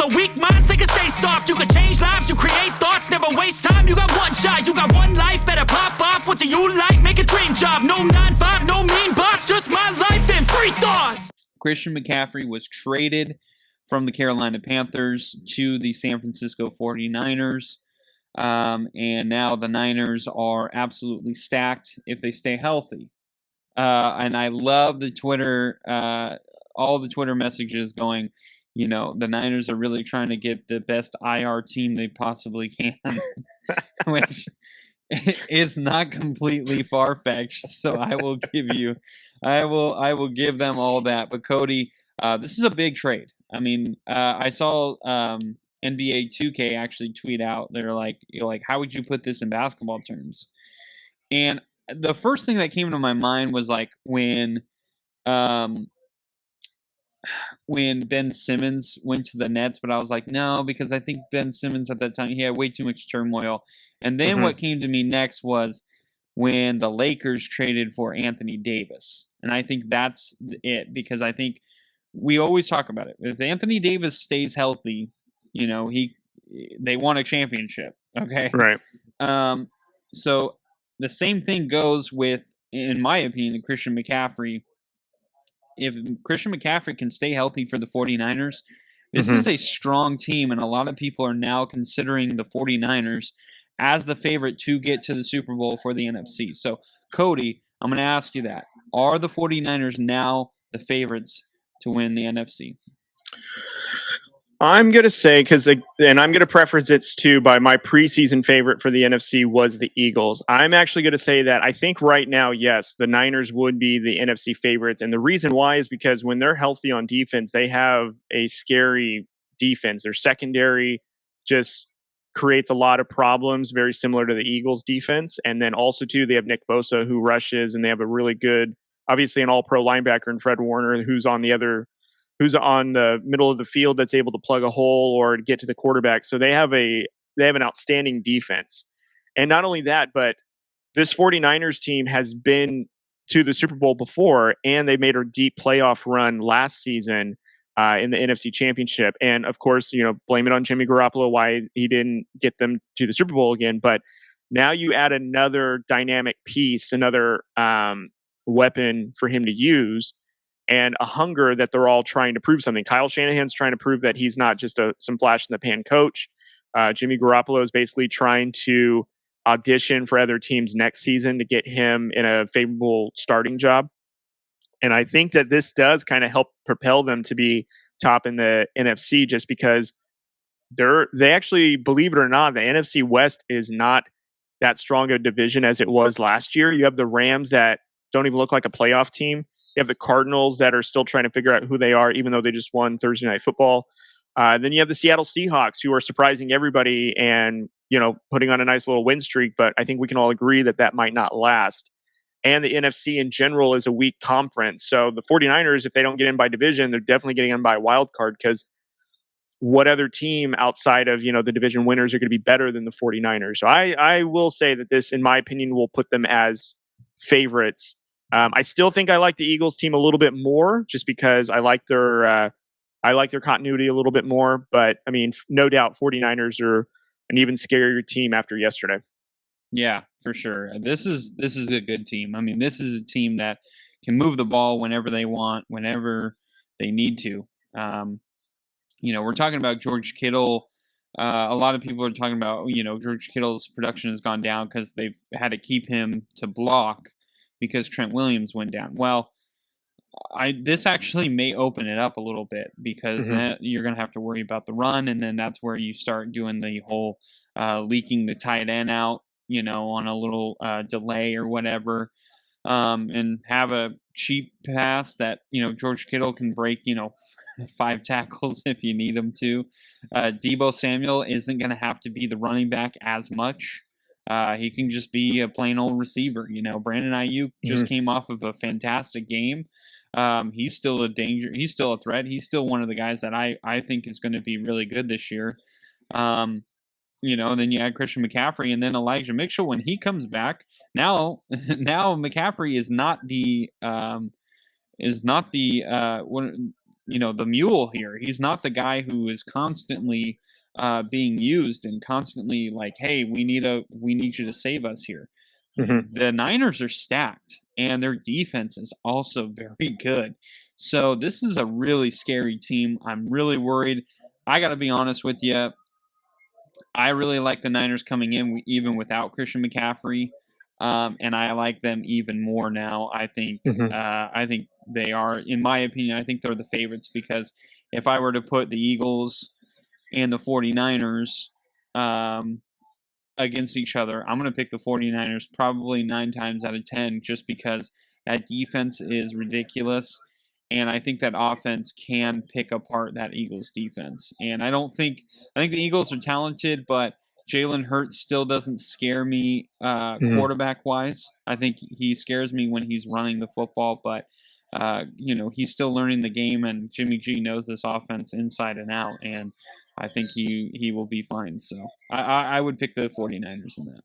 the weak minds, they can stay soft. You can change lives, you create thoughts, never waste time. You got one shot, you got one life, better pop off. What do you like? Make a dream job. No 9-5, no mean boss, just my life and free thoughts. Christian McCaffrey was traded from the Carolina Panthers to the San Francisco 49ers. And now the Niners are absolutely stacked if they stay healthy. And I love the Twitter, all the Twitter messages going, the Niners are really trying to get the best IR team they possibly can, which is not completely far-fetched. So I will give them all that. But Cody, this is a big trade. I mean, I saw NBA 2K actually tweet out, they're like, how would you put this in basketball terms? And the first thing that came to my mind was like when Ben Simmons went to the Nets, but I was like, no, because I think Ben Simmons at that time, he had way too much turmoil. And then what came to me next was when the Lakers traded for Anthony Davis. And I think that's it, because I think we always talk about it. If Anthony Davis stays healthy, they won a championship. Okay. Right. So the same thing goes with, in my opinion, Christian McCaffrey. If Christian McCaffrey can stay healthy for the 49ers, this is a strong team, and a lot of people are now considering the 49ers as the favorite to get to the Super Bowl for the NFC. So, Cody, I'm going to ask you that. Are the 49ers now the favorites to win the NFC? I'm going to say, and I'm going to preface it too by my preseason favorite for the NFC was the Eagles. I'm actually going to say that I think right now, yes, the Niners would be the NFC favorites. And the reason why is because when they're healthy on defense, they have a scary defense. Their secondary just creates a lot of problems, very similar to the Eagles defense. And then also too, they have Nick Bosa who rushes, and they have a really good, obviously an all-pro linebacker in Fred Warner who's on the middle of the field that's able to plug a hole or get to the quarterback. So they have an outstanding defense. And not only that, but this 49ers team has been to the Super Bowl before, and they made a deep playoff run last season in the NFC Championship. And of course, blame it on Jimmy Garoppolo why he didn't get them to the Super Bowl again. But now you add another dynamic piece, another weapon for him to use, and a hunger that they're all trying to prove something. Kyle Shanahan's trying to prove that he's not just some flash-in-the-pan coach. Jimmy Garoppolo is basically trying to audition for other teams next season to get him in a favorable starting job. And I think that this does kind of help propel them to be top in the NFC, just because they actually, believe it or not, the NFC West is not that strong a division as it was last year. You have the Rams that don't even look like a playoff team. You have the Cardinals that are still trying to figure out who they are, even though they just won Thursday Night Football. Then you have the Seattle Seahawks, who are surprising everybody and, putting on a nice little win streak. But I think we can all agree that might not last. And the NFC in general is a weak conference. So the 49ers, if they don't get in by division, they're definitely getting in by a wild card, because what other team outside of, the division winners are going to be better than the 49ers? So I will say that this, in my opinion, will put them as favorites. I still think I like the Eagles team a little bit more, just because I like their continuity a little bit more. But I mean, no doubt 49ers are an even scarier team after yesterday. Yeah, for sure. This is a good team. I mean, this is a team that can move the ball whenever they want, whenever they need to. We're talking about George Kittle. A lot of people are talking about, George Kittle's production has gone down because they've had to keep him to block because Trent Williams went down. Well, this actually may open it up a little bit, because you're going to have to worry about the run, and then that's where you start doing the whole leaking the tight end out, on a little delay or whatever, and have a cheap pass that, George Kittle can break, 5 tackles if you need him to. Deebo Samuel isn't going to have to be the running back as much. He can just be a plain old receiver. Brandon Ayuk just came off of a fantastic game. He's still a danger. He's still a threat. He's still one of the guys that I think is going to be really good this year. Then you add Christian McCaffrey, and then Elijah Mitchell when he comes back. Now McCaffrey is not the the mule here. He's not the guy who is constantly being used and constantly like, hey, we need you to save us here. Mhm. The Niners are stacked, and their defense is also very good. So this is a really scary team. I'm really worried. I got to be honest with you. I really like the Niners coming in even without Christian McCaffrey, and I like them even more now. I think they are, in my opinion, I think they're the favorites because if I were to put the Eagles and the 49ers against each other, I'm going to pick the 49ers probably 9 times out of 10 just because that defense is ridiculous. And I think that offense can pick apart that Eagles defense. And I think the Eagles are talented, but Jalen Hurts still doesn't scare me quarterback-wise. I think he scares me when he's running the football, but he's still learning the game, and Jimmy G knows this offense inside and out, and I think he will be fine. So I would pick the 49ers in that.